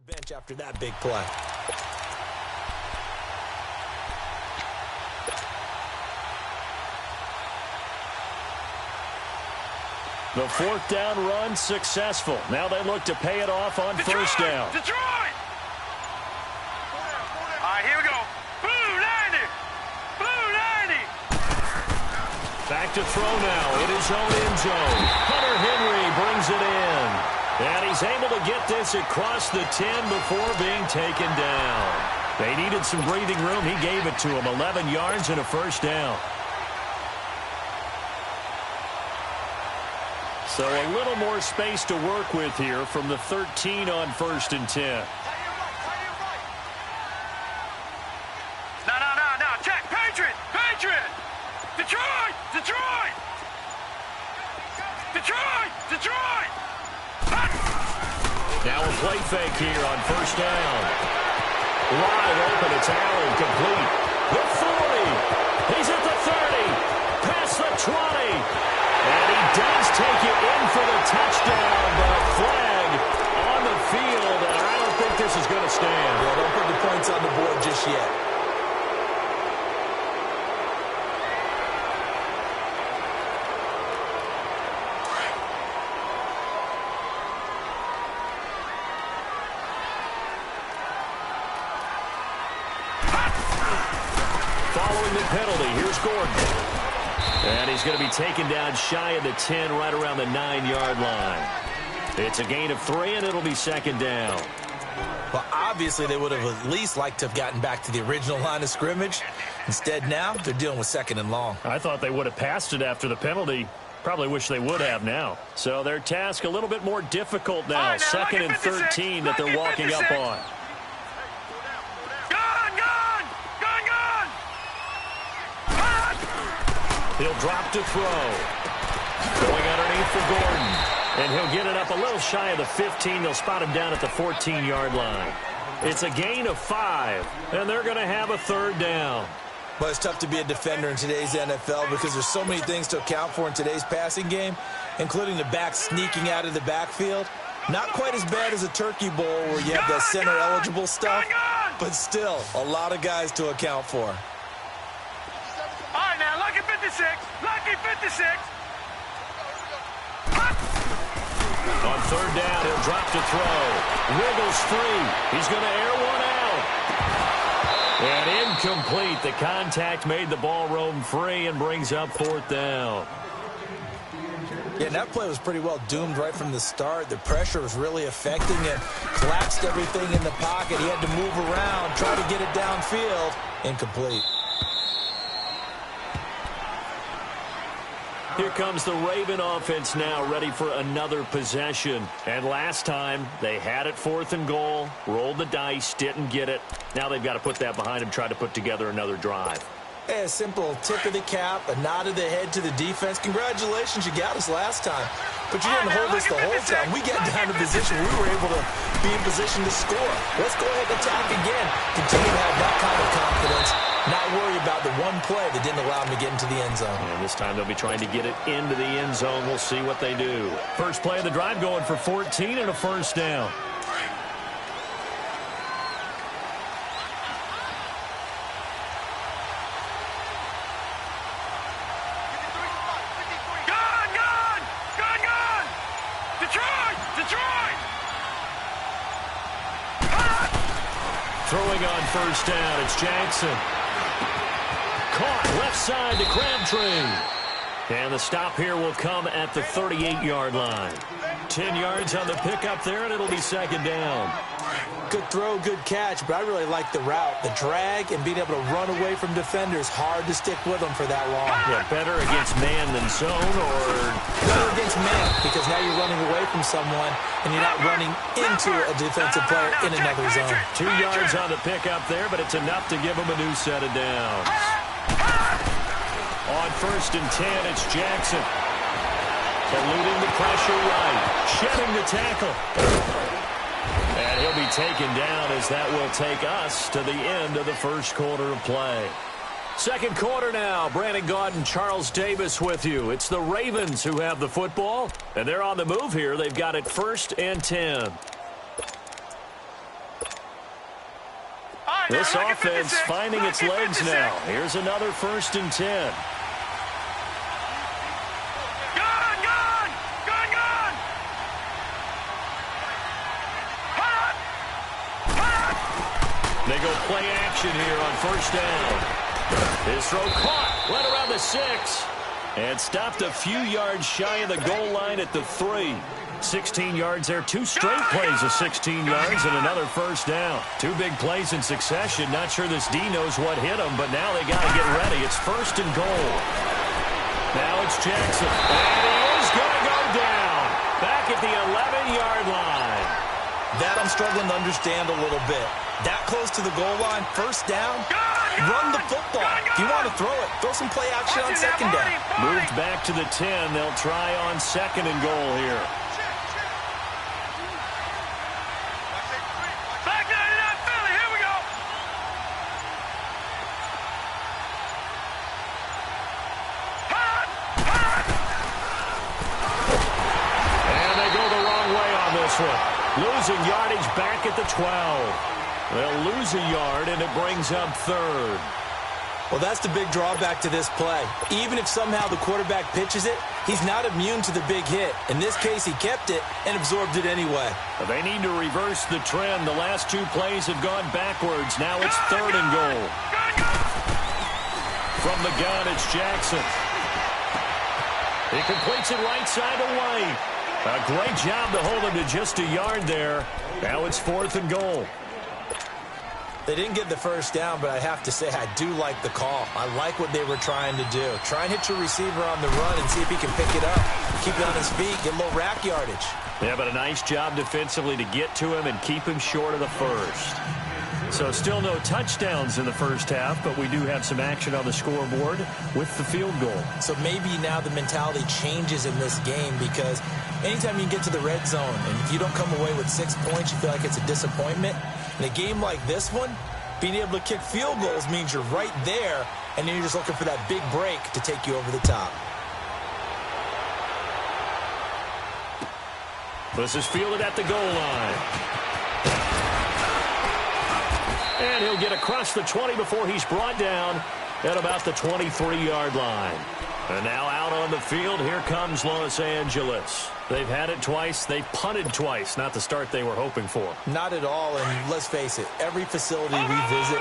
bench after that big play. The fourth down run successful. Now they look to pay it off on first down. Detroit! All right, here we go. Blue 90! Blue 90! Back to throw now. It is own end zone. Hunter Henry brings it in. And he's able to get this across the 10 before being taken down. They needed some breathing room. He gave it to him. 11 yards and a first down. So a little more space to work with here from the 13 on 1st and 10. No. Check. Patriot! Patriot! Detroit! Detroit! Detroit! Detroit! Now a play fake here on first down. Wide open. It's Allen, complete. The 40. He's at the 30. Past the 20. And he does take it in for the touchdown, but flag on the field, and I don't think this is going to stand. Yeah, don't put the points on the board just yet. Following the penalty, here's Gordon. And he's going to be taken down shy of the 10, right around the 9-yard line. It's a gain of 3, and it'll be second down. Well, obviously they would have at least liked to have gotten back to the original line of scrimmage. Instead, now they're dealing with second and long. I thought they would have passed it after the penalty. Probably wish they would have now. So their task a little bit more difficult now. Right, second and 13 that they're walking up on. He'll drop to throw. Going underneath for Gordon. And he'll get it up a little shy of the 15. They'll spot him down at the 14-yard line. It's a gain of 5, and they're going to have a third down. But it's tough to be a defender in today's NFL because there's so many things to account for in today's passing game, including the back sneaking out of the backfield. Not quite as bad as a Turkey Bowl where you have the center-eligible stuff, but still a lot of guys to account for. All right, now, lucky 56. Lucky 56. On third down, he'll drop to throw. Wiggles free. He's going to air one out. And incomplete. The contact made the ball roam free and brings up fourth down. Yeah, and that play was pretty well doomed right from the start. The pressure was really affecting him. Collapsed everything in the pocket. He had to move around, try to get it downfield. Incomplete. Here comes the Raven offense now, ready for another possession. And last time, they had it 4th and goal, rolled the dice, didn't get it. Now they've got to put that behind them, try to put together another drive. Hey, a simple tip of the cap, a nod of the head to the defense. Congratulations, you got us last time. But you didn't hold us the whole time. We got down to position. We were able to be in position to score. Let's go ahead and attack again. Continue to have that kind of confidence. Not worry about the one play that didn't allow them to get into the end zone. And this time they'll be trying to get it into the end zone. We'll see what they do. First play of the drive going for 14 and a first down. Throwing on first down, it's Jackson. Caught left side to Crabtree. And the stop here will come at the 38-yard line. 10 yards on the pickup there, and it'll be second down. Good throw, good catch, but I really like the route. The drag and being able to run away from defenders. Hard to stick with them for that long. Yeah, better against man than zone, or better against man, because now you're running away from someone and you're not running into a defensive player in another zone. 2 yards on the pickup there, but it's enough to give them a new set of downs. On first and 10, it's Jackson. Eluding the pressure right. Shedding the tackle. And he'll be taken down as that will take us to the end of the first quarter of play. Second quarter now. Brandon Gaudin, Charles Davis with you. It's the Ravens who have the football, and they're on the move here. They've got it 1st and 10. This offense finding its legs now. Here's another 1st and 10. They go play action here on 1st down. His throw caught right around the 6. And stopped a few yards shy of the goal line at the 3. 16 yards there. 2 straight plays of 16 yards and another 1st down. 2 big plays in succession. Not sure this D knows what hit him, but now they got to get ready. It's 1st and goal. Now it's Jackson. And he is going to go down. Back at the 11-yard line. That I'm struggling to understand a little bit. That close to the goal line, 1st down, run the football. If you want to throw it, throw some play action on 2nd down. Moved back to the 10. They'll try on 2nd and goal here. Back to that Philly. Here we go. And they go the wrong way on this one. Losing yardage back at the 12. They'll lose a yard, and it brings up 3rd. Well, that's the big drawback to this play. Even if somehow the quarterback pitches it, he's not immune to the big hit. In this case, he kept it and absorbed it anyway. They need to reverse the trend. The last 2 plays have gone backwards. Now it's 3rd and goal. From the gun, it's Jackson. He completes it right side to White. A great job to hold him to just a yard there. Now it's 4th and goal. They didn't get the 1st down, but I have to say I do like the call. I like what they were trying to do. Try and hit your receiver on the run and see if he can pick it up. Keep it on his feet, get a little rack yardage. Yeah, but a nice job defensively to get to him and keep him short of the 1st. So still no touchdowns in the 1st half, but we do have some action on the scoreboard with the field goal. So maybe now the mentality changes in this game because anytime you get to the red zone and if you don't come away with 6 points, you feel like it's a disappointment. In a game like this one, being able to kick field goals means you're right there, and then you're just looking for that big break to take you over the top. This is fielded at the goal line. And he'll get across the 20 before he's brought down at about the 23-yard line. And now out on the field, here comes Los Angeles. They've had it twice. They've punted twice. Not the start they were hoping for. Not at all, and let's face it, every facility we visit,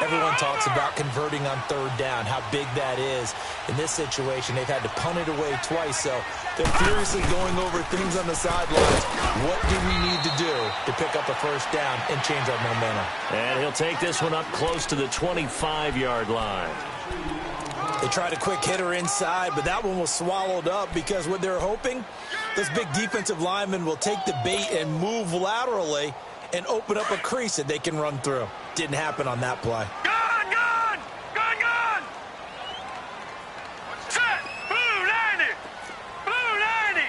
everyone talks about converting on 3rd down, how big that is. In this situation, they've had to punt it away twice, so they're furiously going over things on the sidelines. What do we need to do to pick up a 1st down and change our momentum? And he'll take this one up close to the 25-yard line. They tried a quick hitter inside, but that one was swallowed up because what they're hoping, this big defensive lineman will take the bait and move laterally and open up a crease that they can run through. Didn't happen on that play. Gun, gun! Gun, gun! Set! Blue 90! Blue 90!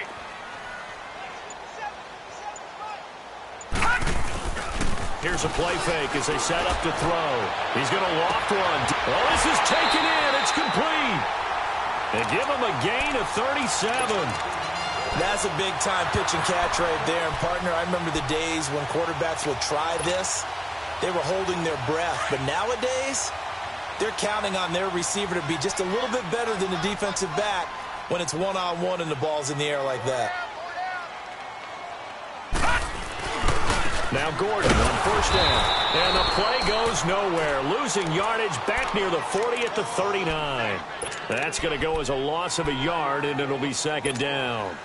Here's a play fake as they set up to throw. He's going to loft one. Oh, this is taken in. It's complete. They give him a gain of 37. That's a big-time pitch and catch right there. And, partner, I remember the days when quarterbacks would try this. They were holding their breath. But nowadays, they're counting on their receiver to be just a little bit better than the defensive back when it's one-on-one and the ball's in the air like that. Now Gordon on 1st down. And the play goes nowhere. Losing yardage back near the 40 at the 39. That's going to go as a loss of a yard, and it'll be 2nd down.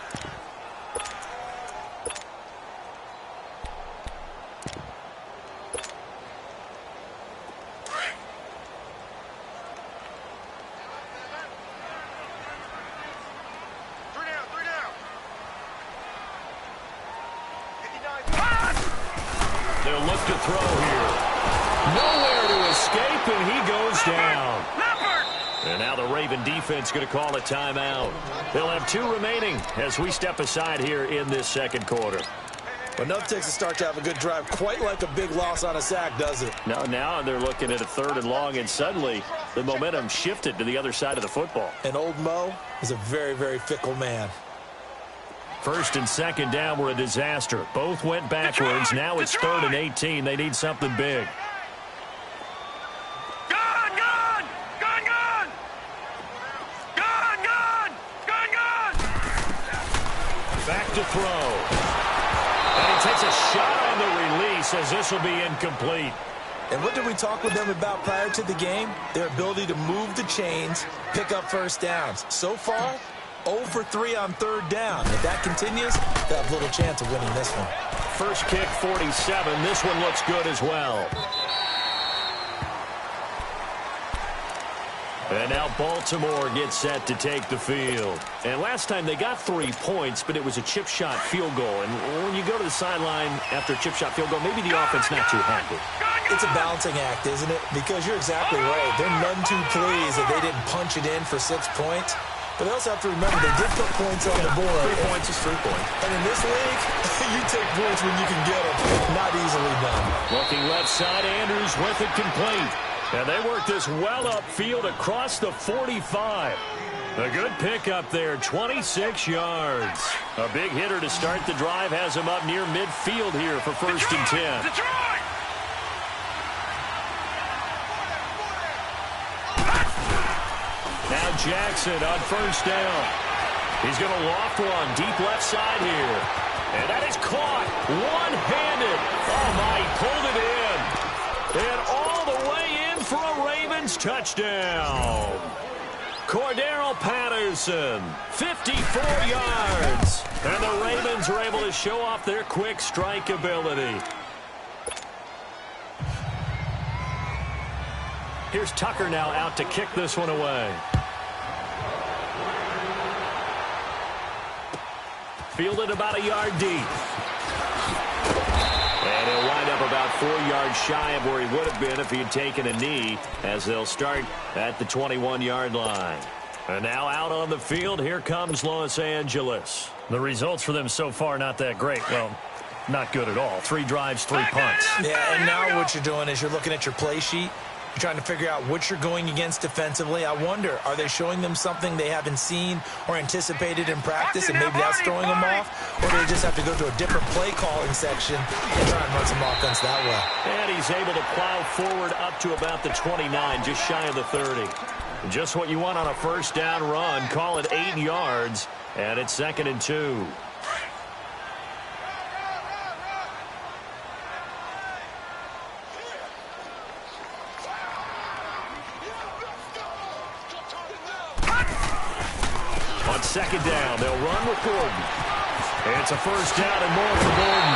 They'll look to throw here. Nowhere to escape, and he goes down. And now the Raven defense going to call a timeout. They'll have 2 remaining as we step aside here in this 2nd quarter. But enough takes a start to have a good drive, quite like a big loss on a sack, does it? Now they're looking at a 3rd and long, and suddenly the momentum shifted to the other side of the football. And old Mo is a very, very fickle man. 1st and 2nd down were a disaster. Both went backwards. Now it's 3rd and 18. They need something big. takes a shot on the release as this will be incomplete. And what did we talk with them about prior to the game? Their ability to move the chains, pick up first downs. So far, 0 for 3 on third down. If that continues, they'll have little chance of winning this one. First kick, 47. This one looks good as well. And now Baltimore gets set to take the field. And last time they got 3 points, but it was a chip shot field goal. And when you go to the sideline after a chip shot field goal, maybe the offense not too happy. It's a balancing act, isn't it? Because you're exactly right. They're none too pleased that they didn't punch it in for 6 points. But they also have to remember they did put points on the board. 3 points is 3 points. And in this league, you take points when you can get them. Not easily done. Looking left side, Andrews with it complete. And they work this well upfield across the 45. A good pickup there, 26 yards. A big hitter to start the drive has him up near midfield here for first and 10. Detroit! Now Jackson on first down. He's going to loft one deep left side here. And that is caught one-handed. Oh, my, he pulled it in. And all the way in for a Ravens touchdown. Cordero Patterson, 54 yards. And the Ravens are able to show off their quick strike ability. Here's Tucker now out to kick this one away. Fielded about a yard deep. And he'll wind up about 4 yards shy of where he would have been if he had taken a knee, as they'll start at the 21-yard line. And now out on the field, here comes Los Angeles. The results for them so far not that great. Well, not good at all. 3 drives, 3 punts. Yeah, and now what you're doing is you're looking at your play sheet. You're trying to figure out what you're going against defensively. I wonder, are they showing them something they haven't seen or anticipated in practice, and maybe that's throwing them off? Or do they just have to go to a different play calling section and try and run some offense that way? And he's able to plow forward up to about the 29, just shy of the 30. Just what you want on a first down run. Call it 8 yards, and it's 2nd and 2. On 2nd down, they'll run with Gordon. And it's a first down and more for Gordon.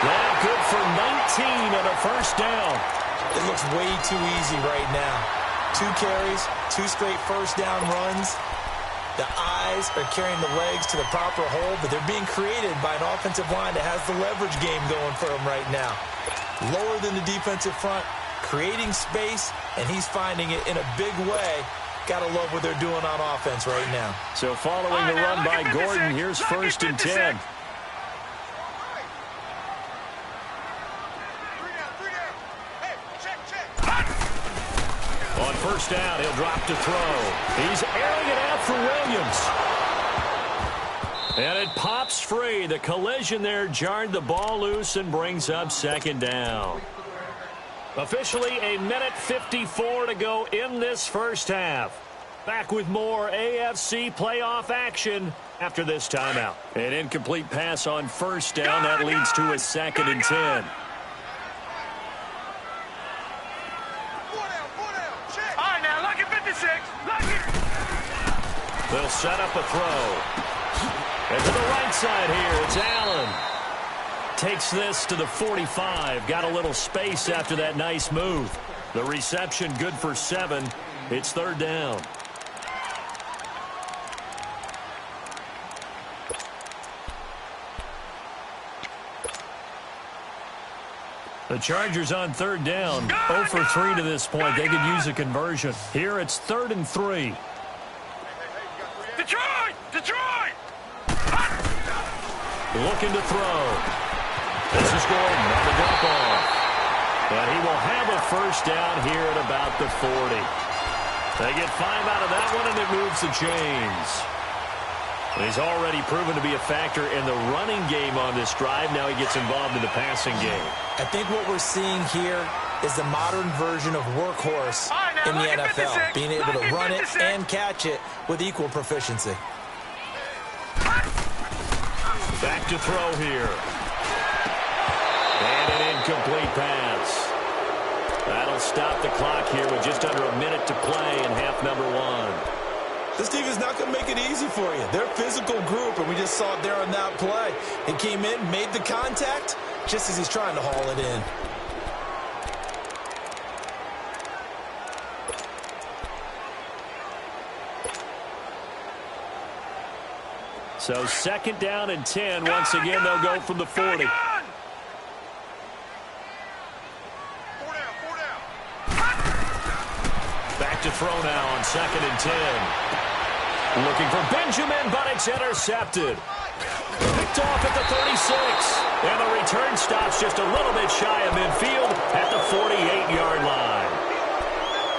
That good for 19 and a first down. It looks way too easy right now. 2 carries, 2 straight first down runs. The eyes are carrying the legs to the proper hole, but they're being created by an offensive line that has the leverage game going for them right now. Lower than the defensive front, creating space, and he's finding it in a big way. Gotta love what they're doing on offense right now. So following the run by Gordon, here's first and 10. On first down, he'll drop to throw. He's airing it out for Williams. And it pops free. The collision there jarred the ball loose and brings up 2nd down. Officially, 1:54 to go in this first half. Back with more AFC playoff action after this timeout. An incomplete pass on first down. That leads to a 2nd and 10. All right, now, lucky 56. Lucky. They'll set up a throw. And to the right side here, it's Allen. Takes this to the 45. Got a little space after that nice move. The reception good for 7. It's 3rd down. The Chargers on 3rd down. 0 for 3 to this point. They could use a conversion. Here it's 3rd and 3. Detroit! Detroit! Looking to throw. This is Gordon on the drop-off. And he will have a first down here at about the 40. They get 5 out of that one, and it moves the chains. And he's already proven to be a factor in the running game on this drive. Now he gets involved in the passing game. I think what we're seeing here is the modern version of workhorse in the NFL, being able to run it and catch it with equal proficiency. Back to throw here. pass. That'll stop the clock here with just under a minute to play in half number one. This team is not going to make it easy for you. They're a physical group, and we just saw it there on that play. He came in, made the contact, just as he's trying to haul it in. So 2nd down and 10. Once again, they'll go from the 40. Back to throw now on 2nd and 10. Looking for Benjamin, but it's intercepted. Picked off at the 36. And the return stops just a little bit shy of midfield at the 48-yard line.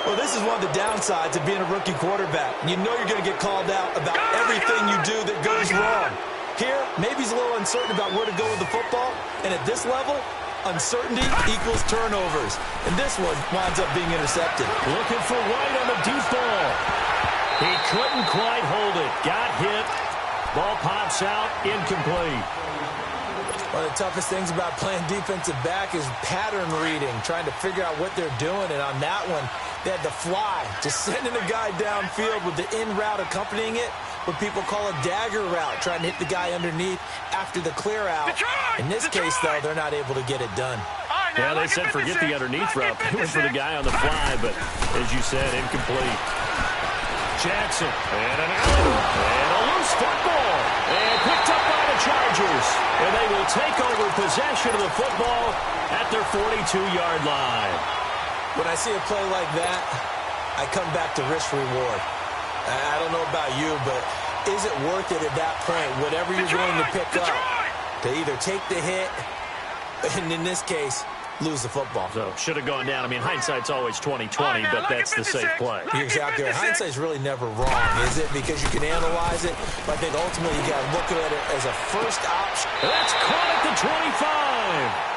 Well, this is one of the downsides of being a rookie quarterback. You know you're going to get called out about everything you do that goes wrong. Here, maybe he's a little uncertain about where to go with the football. And at this level, uncertainty equals turnovers. And this one winds up being intercepted. Looking for White on the deep ball. He couldn't quite hold it. Got hit. Ball pops out. Incomplete. One of the toughest things about playing defensive back is pattern reading, trying to figure out what they're doing. And on that one, they had the fly, just sending a guy downfield with the in route accompanying it, what people call a dagger route, trying to hit the guy underneath after the clear out. In this case, though, they're not able to get it done. Yeah, they said forget the underneath route. They went for the guy on the fly, but as you said, incomplete. Jackson, and an alley, and a loose football, and picked up by the Chargers. And they will take over possession of the football at their 42-yard line. When I see a play like that, I come back to risk reward. I don't know about you, but is it worth it at that point, whatever you're going to pick up, to either take the hit, and in this case, lose the football? So, should have gone down. I mean, hindsight's always 20/20, but that's the safe play. You're exactly right. Hindsight's really never wrong, is it? Because you can analyze it, but I think ultimately you got to look at it as a first option. That's caught at the 25.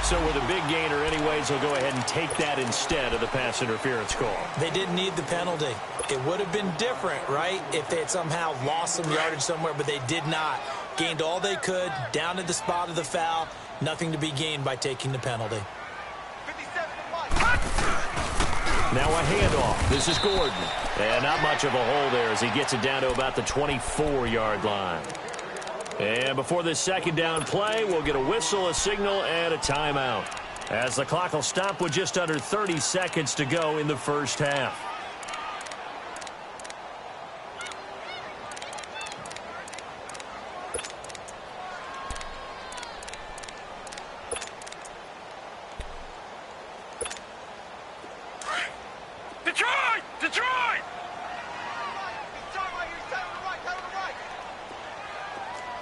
So with a big gainer anyways, he'll go ahead and take that instead of the pass interference call. They didn't need the penalty. It would have been different, right, if they had somehow lost some yardage somewhere, but they did not. Gained all they could, down to the spot of the foul. Nothing to be gained by taking the penalty. Now a handoff. This is Gordon. And not much of a hole there as he gets it down to about the 24-yard line. And before this 2nd down play, we'll get a whistle, a signal, and a timeout, as the clock will stop with just under 30 seconds to go in the first half. Detroit! Detroit!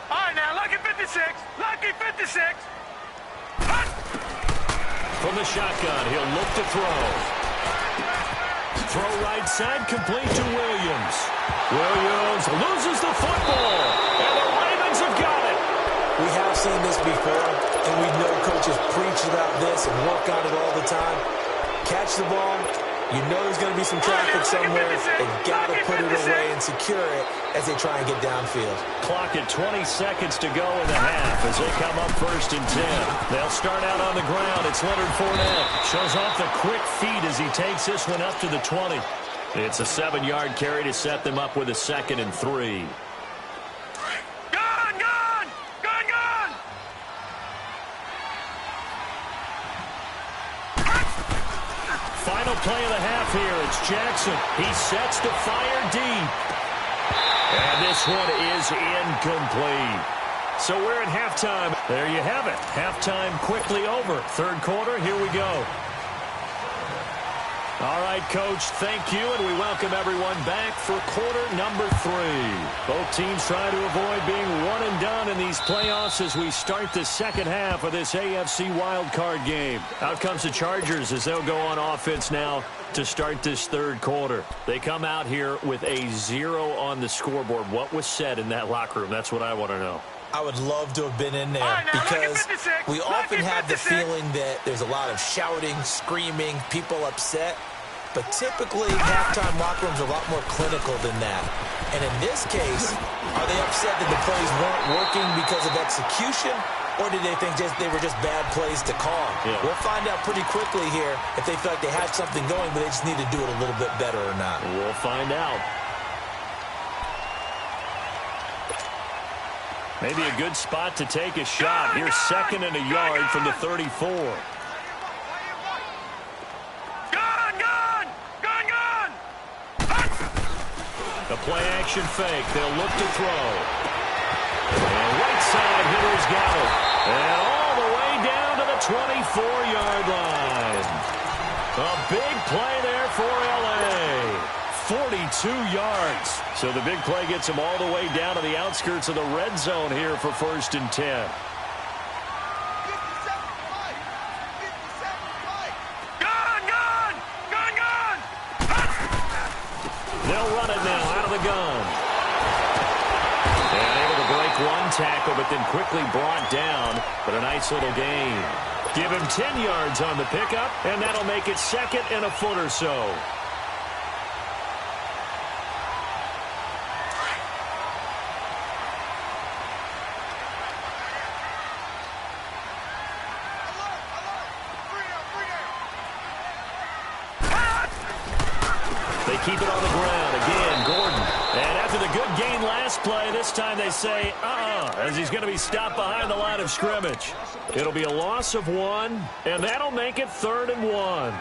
All right, now, lucky 56. Lucky 56. From the shotgun, he'll look to throw. Throw right side, complete to Williams. Williams loses the football, and the Ravens have got it. We have seen this before, and we know coaches preach about this and work on it all the time. Catch the ball. You know there's going to be some traffic somewhere. They've got to put it away and secure it as they try and get downfield. Clock at 20 seconds to go in the half as they come up 1st and 10. They'll start out on the ground. It's Leonard Fournette. Shows off the quick feet as he takes this one up to the 20. It's a 7-yard carry to set them up with a 2nd and 3. Final play of the half here. It's Jackson. He sets to fire deep. And this one is incomplete. So we're at halftime. There you have it. Halftime quickly over. 3rd quarter, here we go. All right, Coach, thank you, and we welcome everyone back for quarter number 3. Both teams try to avoid being one and done in these playoffs as we start the 2nd half of this AFC wildcard game. Out comes the Chargers as they'll go on offense now to start this 3rd quarter. They come out here with a 0 on the scoreboard. What was said in that locker room? That's what I want to know. I would love to have been in there because we often have the feeling that there's a lot of shouting, screaming, people upset. but typically halftime locker rooms are a lot more clinical than that. And in this case, are they upset that the plays weren't working because of execution, or did they think they were just bad plays to call? Yeah. We'll find out pretty quickly here if they feel like they had something going, but they just need to do it a little bit better or not. We'll find out. Maybe a good spot to take a shot. Here's 2nd and a yard from the 34. The play-action fake. They'll look to throw. And right side hitters got it. And all the way down to the 24-yard line. A big play there for L.A. 42 yards. So the big play gets him all the way down to the outskirts of the red zone here for 1st and 10. They'll run it now out of the gun. And able to break one tackle, but then quickly brought down. But a nice little gain. Give him 10 yards on the pickup, and that'll make it 2nd and a foot or so. They keep it on the ground. Again, Gordon. And after the good gain last play, this time they say, as he's going to be stopped behind the line of scrimmage. It'll be a loss of 1, and that'll make it 3rd and 1.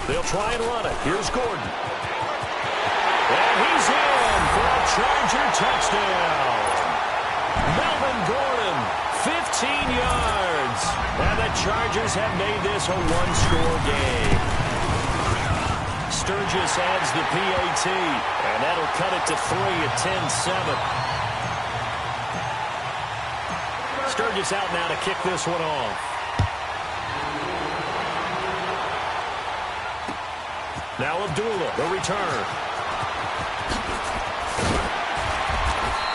They'll try and run it. Here's Gordon. And he's in for a Charger touchdown. Melvin Gordon, 15 yards. And the Chargers have made this a one-score game. Sturgis adds the PAT, and that'll cut it to 3 at 10-7. Sturgis out now to kick this one off. Now Abdullah, the return.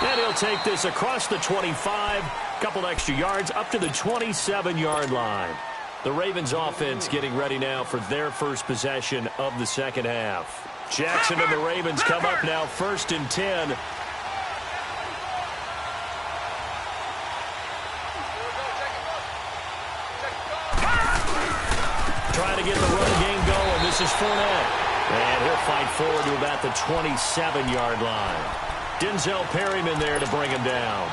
And he'll take this across the 25, couple extra yards up to the 27-yard line. The Ravens offense getting ready now for their first possession of the second half. Jackson and the Ravens come up now 1st and 10. Trying to get the run game going. This is Fournette. And he'll fight forward to about the 27-yard line. Denzel Perryman there to bring him down.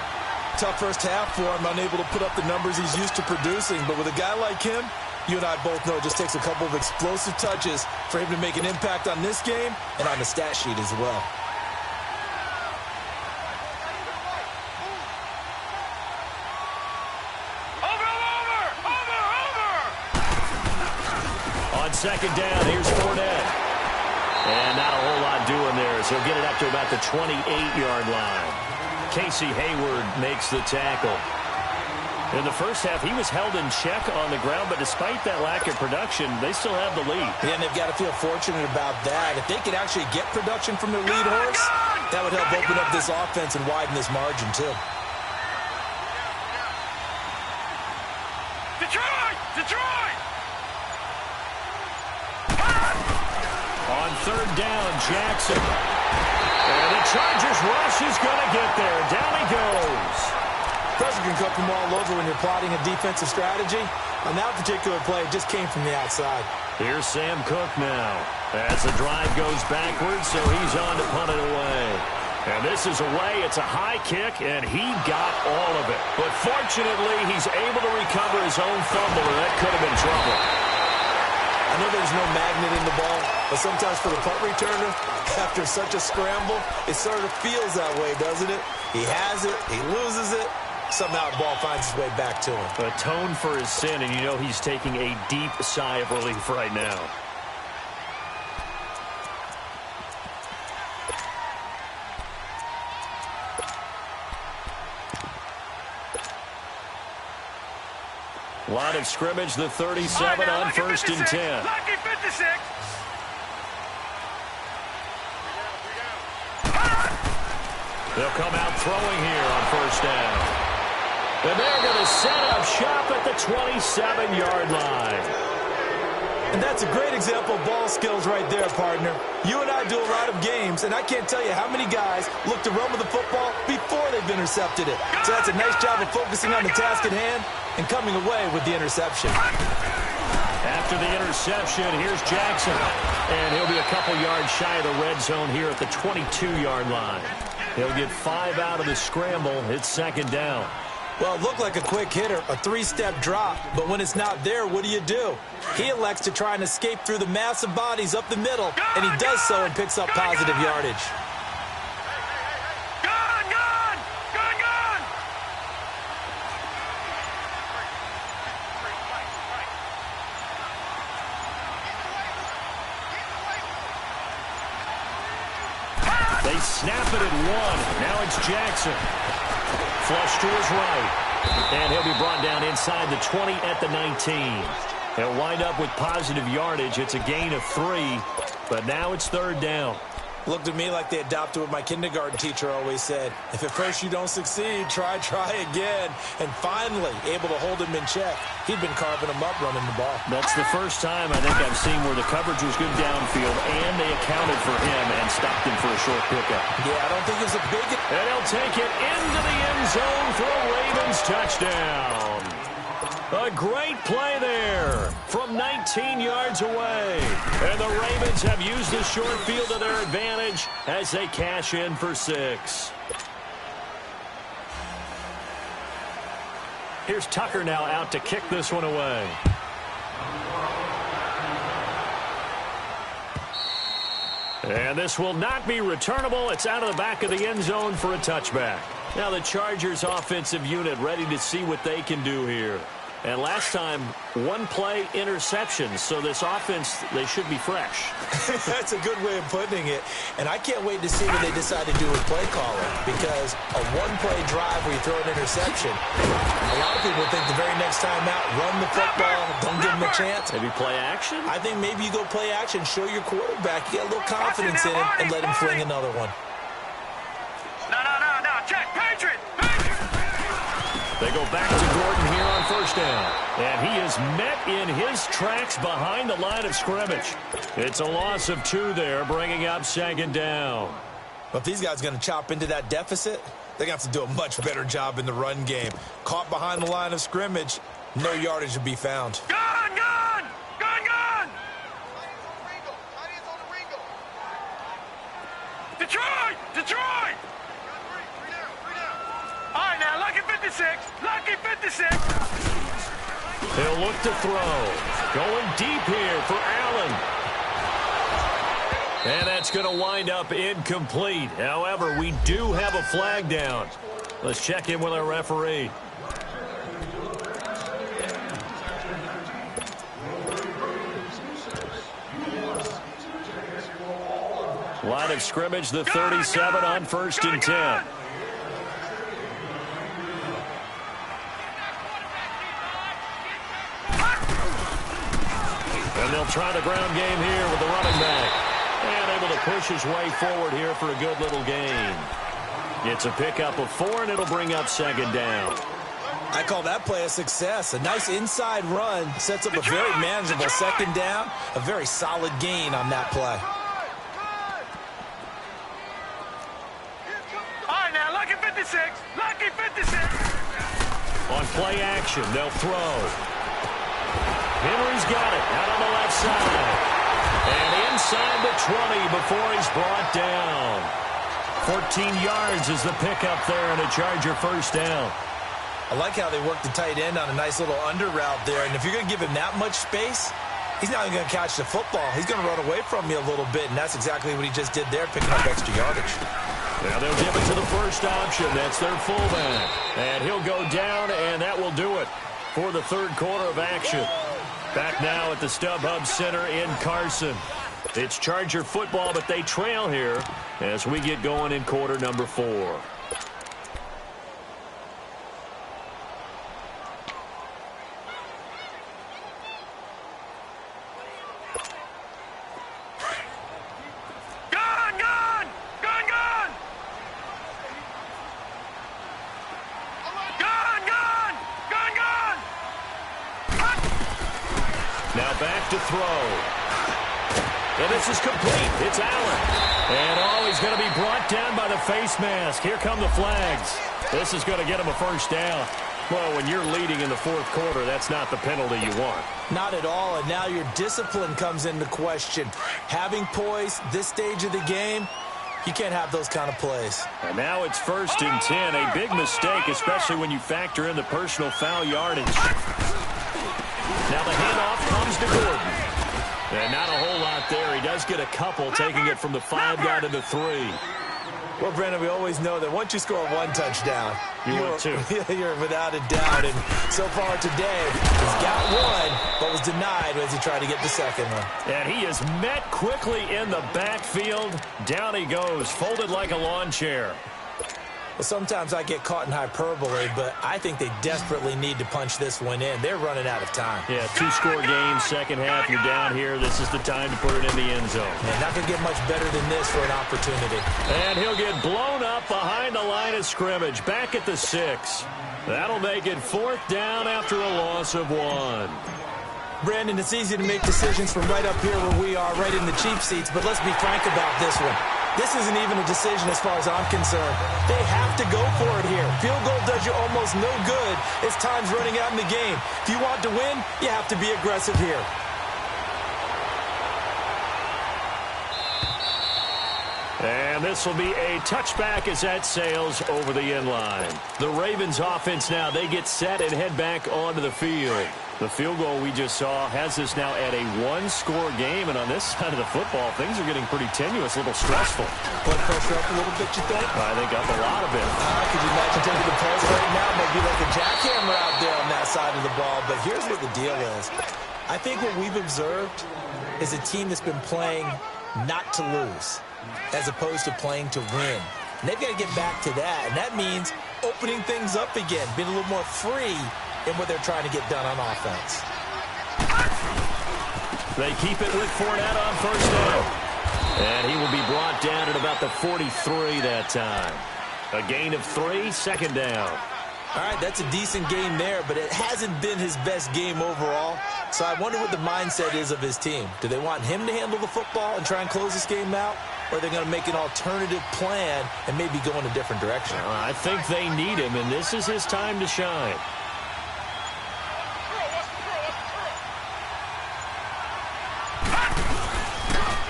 Tough first half for him, unable to put up the numbers he's used to producing. But with a guy like him, you and I both know it just takes a couple of explosive touches for him to make an impact on this game and on the stat sheet as well. On 2nd down, here's Fournette. And not a whole lot doing there, as he'll get it up to about the 28-yard line. Casey Hayward makes the tackle. In the first half, he was held in check on the ground, but despite that lack of production, they still have the lead. Yeah, and they've got to feel fortunate about that. If they could actually get production from their lead horse, that would help open up this offense and widen this margin, too. Detroit! On 3rd down, Jackson. And the Chargers rush is going to get there. Down he goes. Pressure can come from all over when you're plotting a defensive strategy. On that particular play, it just came from the outside. Here's Sam Cook now. As the drive goes backwards, so he's on to punt it away. And this is away. It's a high kick, and he got all of it. But fortunately, he's able to recover his own fumble, and that could have been trouble. I know there's no magnet in the ball, but sometimes for the punt returner, after such a scramble, it sort of feels that way, doesn't it? He has it, he loses it, somehow the ball finds its way back to him. Atone for his sin, and you know he's taking a deep sigh of relief right now. Line of scrimmage, the 37 on 1st and 10. Lucky 56. They'll come out throwing here on first down. And they're going to set up shop at the 27-yard line. And that's a great example of ball skills right there, partner. You and I do a lot of games, and I can't tell you how many guys look to run with the football before they've intercepted it. So that's a nice job of focusing on the task at hand and coming away with the interception. After the interception, here's Jackson. And he'll be a couple yards shy of the red zone here at the 22-yard line. He'll get 5 out of the scramble. It's second down. Well, it looked like a quick hitter, a 3-step drop. But when it's not there, what do? He elects to try and escape through the massive bodies up the middle, and he does so and picks up positive yardage. They snap it at 1. Now it's Jackson. Flush to his right. And he'll be brought down inside the 20 at the 19. He'll wind up with positive yardage. It's a gain of 3, but now it's third down. Looked to me like they adopted what my kindergarten teacher always said. If at first you don't succeed, try again. And finally, able to hold him in check. He'd been carving him up running the ball. That's the first time I think I've seen where the coverage was good downfield and they accounted for him and stopped him for a short pickup. Yeah, I don't think it was a big... And he'll take it into the end zone for a Ravens touchdown. A great play there from 19 yards away. And the Ravens have used the short field to their advantage as they cash in for 6. Here's Tucker now out to kick this one away. And this will not be returnable. It's out of the back of the end zone for a touchback. Now the Chargers offensive unit ready to see what they can do here. And last time, 1-play interception. So this offense, they should be fresh. That's a good way of putting it. And I can't wait to see what they decide to do with play calling. Because a 1-play drive where you throw an interception, a lot of people think the very next time out, run the football, don't give them a chance. Maybe play action? I think maybe you go play action, show your quarterback, you get a little confidence in him, and let him fling another one. No. Check. Patriot. They go back to Gordon here on first down. And he is met in his tracks behind the line of scrimmage. It's a loss of 2 there, bringing up second down. But if these guys are going to chop into that deficit, they're going to have to do a much better job in the run game. Caught behind the line of scrimmage, no yardage to be found. Gun! Detroit! All right, now, lucky 56. He'll look to throw. Going deep here for Allen. And that's going to wind up incomplete. However, we do have a flag down. Let's check in with our referee. Line of scrimmage, the 37 on first and 10. And they'll try the ground game here with the running back. And able to push his way forward here for a good little gain. It's a pickup of 4, and it'll bring up second down. I call that play a success. A nice inside run sets up a very manageable second down. A very solid gain on that play. Lucky 56. On play action, they'll throw. Henry's got it out on the left side. And inside the 20 before he's brought down. 14 yards is the pickup there and a Charger first down. I like how they work the tight end on a nice little under route there. And if you're going to give him that much space, he's not even going to catch the football. He's going to run away from me a little bit, and that's exactly what he just did there, picking up extra yardage. Now they'll give it to the first option. That's their fullback. And he'll go down, and that will do it for the third quarter of action. Back now at the StubHub Center in Carson. It's Charger football, but they trail here as we get going in quarter number 4. Now back to throw. And this is complete. It's Allen. And he's going to be brought down by the face mask. Here come the flags. This is going to get him a first down. Well, when you're leading in the fourth quarter, that's not the penalty you want. Not at all, and now your discipline comes into question. Having poise this stage of the game, you can't have those kind of plays. And now it's 1st and 10. A big mistake, especially when you factor in the personal foul yardage. Now the handoff comes to Gordon. And not a whole lot there. He does get a couple, taking it from the 5 down to the 3. Well, Brandon, we always know that once you score one touchdown, you're without a doubt. And so far today, he's got one, but was denied as he tried to get the second one. And he is met quickly in the backfield. Down he goes, folded like a lawn chair. Well, sometimes I get caught in hyperbole, but I think they desperately need to punch this one in. They're running out of time. Yeah, 2-score game, second half. You're down here. This is the time to put it in the end zone. Yeah, not going to get much better than this for an opportunity. And he'll get blown up behind the line of scrimmage, back at the 6. That'll make it 4th down after a loss of 1. Brandon, it's easy to make decisions from right up here where we are, right in the cheap seats, but let's be frank about this one. This isn't even a decision as far as I'm concerned. They have to go for it here. Field goal does you almost no good as time's running out in the game. If you want to win, you have to be aggressive here. And this will be a touchback as that sails over the end line. The Ravens offense now, they get set and head back onto the field. The field goal we just saw has us now at a 1-score game, and on this side of the football, things are getting pretty tenuous, a little stressful. Blood pressure up a little bit, you think? I think up a lot of it. Could you imagine taking the pulse right now? It might be like a jackhammer out there on that side of the ball, but here's what the deal is. I think what we've observed is a team that's been playing not to lose, as opposed to playing to win. And they've got to get back to that, and that means opening things up again, being a little more free in what they're trying to get done on offense. They keep it with Fournette on 1st down. And he will be brought down at about the 43 that time. A gain of 3, 2nd down. All right, that's a decent game there, but it hasn't been his best game overall. So I wonder what the mindset is of his team. Do they want him to handle the football and try and close this game out? Or are they going to make an alternative plan and maybe go in a different direction? I think they need him, and this is his time to shine.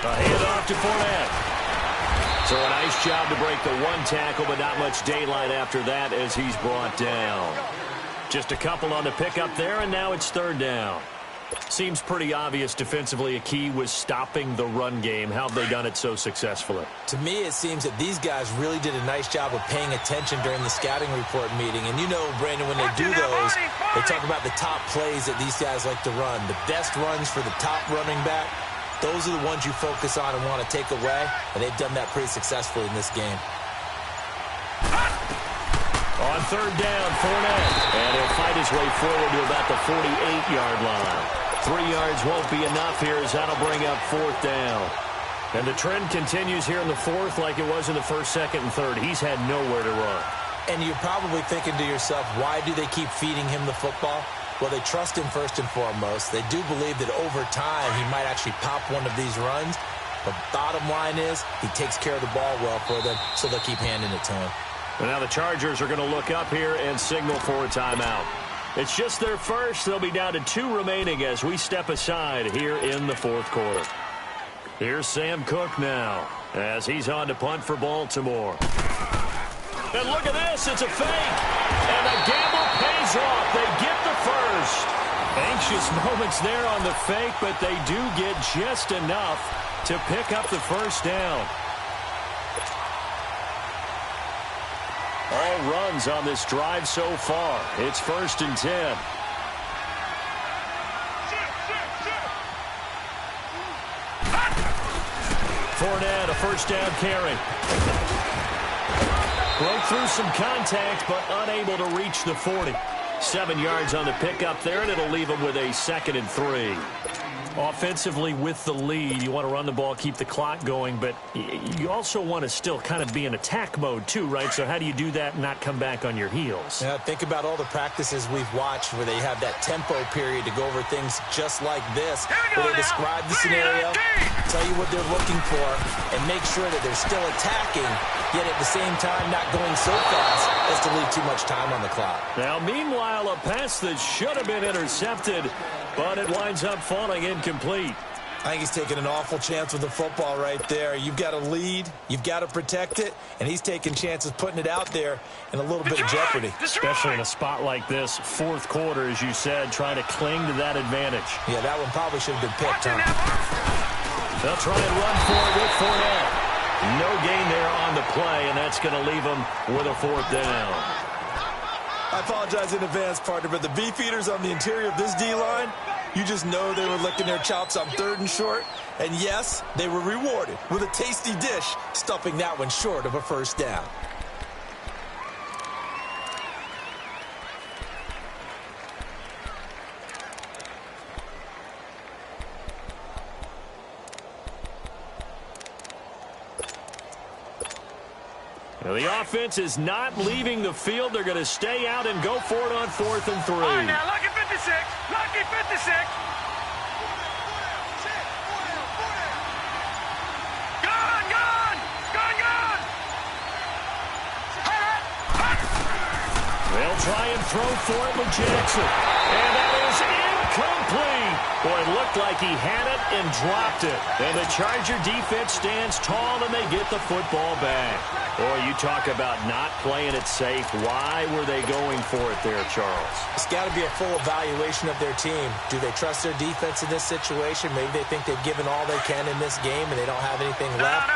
A handoff to Fournette. So a nice job to break the 1 tackle, but not much daylight after that as he's brought down. Just a couple on the pickup there, and now it's 3rd down. Seems pretty obvious defensively a key was stopping the run game. How have they done it so successfully? To me, it seems that these guys really did a nice job of paying attention during the scouting report meeting. And you know, Brandon, when they do those, they talk about the top plays that these guys like to run. The best runs for the top running back, those are the ones you focus on and want to take away. And they've done that pretty successfully in this game. On 3rd down, Fournette. And he'll fight his way forward to about the 48-yard line. 3 yards won't be enough here as that'll bring up 4th down. And the trend continues here in the 4th like it was in the 1st, 2nd, and 3rd. He's had nowhere to run. And you're probably thinking to yourself, why do they keep feeding him the football? Well, they trust him first and foremost. They do believe that over time he might actually pop one of these runs. But bottom line is he takes care of the ball well for them, so they'll keep handing it to him. And now the Chargers are going to look up here and signal for a timeout. It's just their first. They'll be down to 2 remaining as we step aside here in the 4th quarter. Here's Sam Cook now as he's on to punt for Baltimore. And look at this. It's a fake. And the gamble pays off. They get the first. Anxious moments there on the fake, but they do get just enough to pick up the first down. All runs on this drive so far. It's 1st and 10. Fournette, a first down carry. Broke through some contact, but unable to reach the 40. 7 yards on the pickup there, and it'll leave him with a 2nd and 3. Offensively with the lead, you want to run the ball, keep the clock going, but you also want to still kind of be in attack mode too, right? So how do you do that and not come back on your heels? Yeah, think about all the practices we've watched where they have that tempo period to go over things just like this, where they describe the scenario, tell you what they're looking for, and make sure that they're still attacking, yet at the same time not going so fast as to leave too much time on the clock. Now, meanwhile, a pass that should have been intercepted, but it winds up falling incomplete. I think he's taking an awful chance with the football right there. You've got to lead, you've got to protect it, and he's taking chances putting it out there in a little bit of jeopardy. Especially in a spot like this, fourth quarter, as you said, trying to cling to that advantage. Yeah, that one probably should have been picked, huh? They'll try and run for it with Fournette. No gain there on the play, and that's going to leave them with a fourth down. I apologize in advance, partner, but the beefeaters on the interior of this D-line, you just know they were licking their chops on 3rd and short. And yes, they were rewarded with a tasty dish, stuffing that one short of a first down. Now, the offense is not leaving the field. They're going to stay out and go for it on 4th and 3. All right, now, lucky 56. Lucky 56. Gone, gone. Gone, gone. They'll try and throw for it with Jackson. And that is incomplete. Boy, it looked like he had it and dropped it. And the Charger defense stands tall, and they get the football back. Boy, you talk about not playing it safe. Why were they going for it there, Charles? It's got to be a full evaluation of their team. Do they trust their defense in this situation? Maybe they think they've given all they can in this game and they don't have anything left.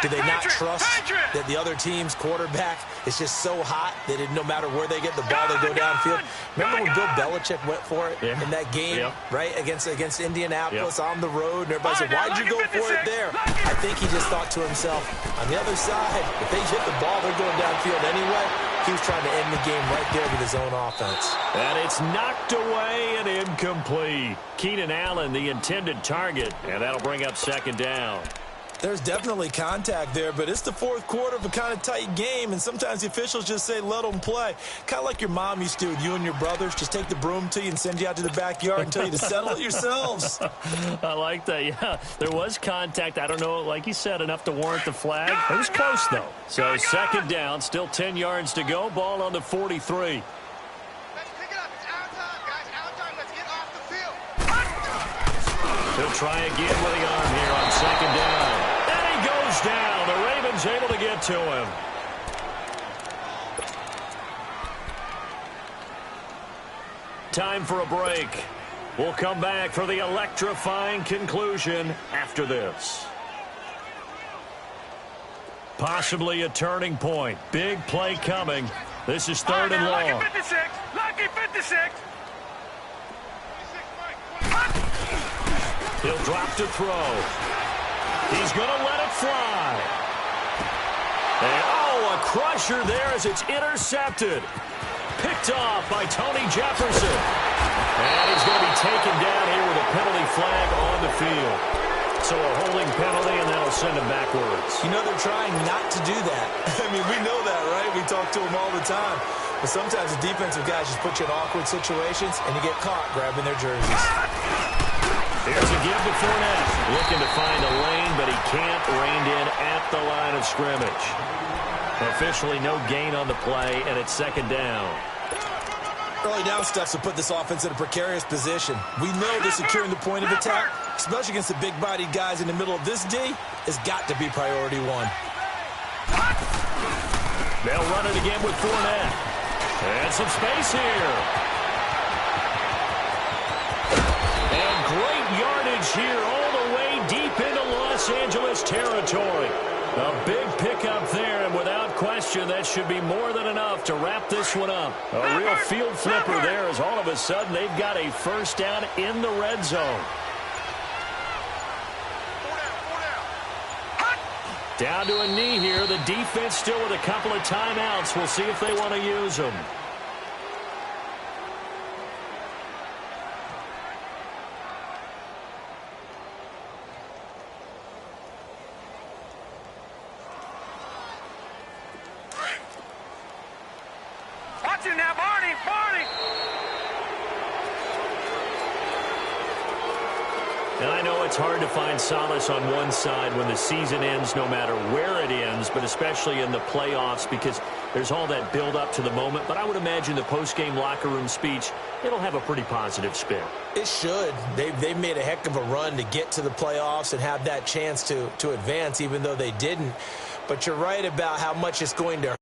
Do they not trust that the other team's quarterback is just so hot that no matter where they get the ball, they go downfield? Remember when Bill Belichick went for it in that game, right, against Indianapolis on the road? And everybody said, why'd you go for it there? I think he just thought to himself, on the other side, if they hit the ball, they're going downfield anyway. He was trying to end the game right there with his own offense. And it's knocked away and incomplete. Keenan Allen, the intended target, and that'll bring up 2nd down. There's definitely contact there, but it's the 4th quarter of a kind of tight game, and sometimes the officials just say, let them play. Kind of like your mom used to with you and your brothers. Just take the broom to you and send you out to the backyard and tell you to settle it yourselves. I like that, yeah. There was contact. I don't know, like you said, enough to warrant the flag. It was close, though. So 2nd down, still 10 yards to go. Ball on the 43. He'll try again with the arm here on 2nd down. And he goes down. The Ravens able to get to him. Time for a break. We'll come back for the electrifying conclusion after this. Possibly a turning point. Big play coming. This is 3rd and long. Lucky 56. Lucky 56. He'll drop to throw. He's going to let it fly. And, a crusher there as it's intercepted. Picked off by Tony Jefferson. And he's going to be taken down here with a penalty flag on the field. So a holding penalty, and that'll send him backwards. You know, they're trying not to do that. I mean, we know that, right? We talk to them all the time. But sometimes the defensive guys just put you in awkward situations, and you get caught grabbing their jerseys. Here's a give to Fournette. Looking to find a lane, but he can't. Reined in at the line of scrimmage. Officially no gain on the play, and it's 2nd down. Early down stuff to put this offense in a precarious position. We know that securing the point of attack, especially against the big-bodied guys in the middle of this D, has got to be priority 1. They'll run it again with Fournette. And some space here. And great yardage here all the way deep into Los Angeles territory. A big pickup there, and without question, that should be more than enough to wrap this one up. A real field flipper there as all of a sudden they've got a first down in the red zone. Down to a knee here. The defense still with a couple of timeouts. We'll see if they want to use them. it's hard to find solace on one side when the season ends, no matter where it ends, but especially in the playoffs, because there's all that build-up to the moment. But I would imagine the post-game locker room speech, it'll have a pretty positive spin. It should. They've made a heck of a run to get to the playoffs and have that chance to advance, even though they didn't. But you're right about how much it's going to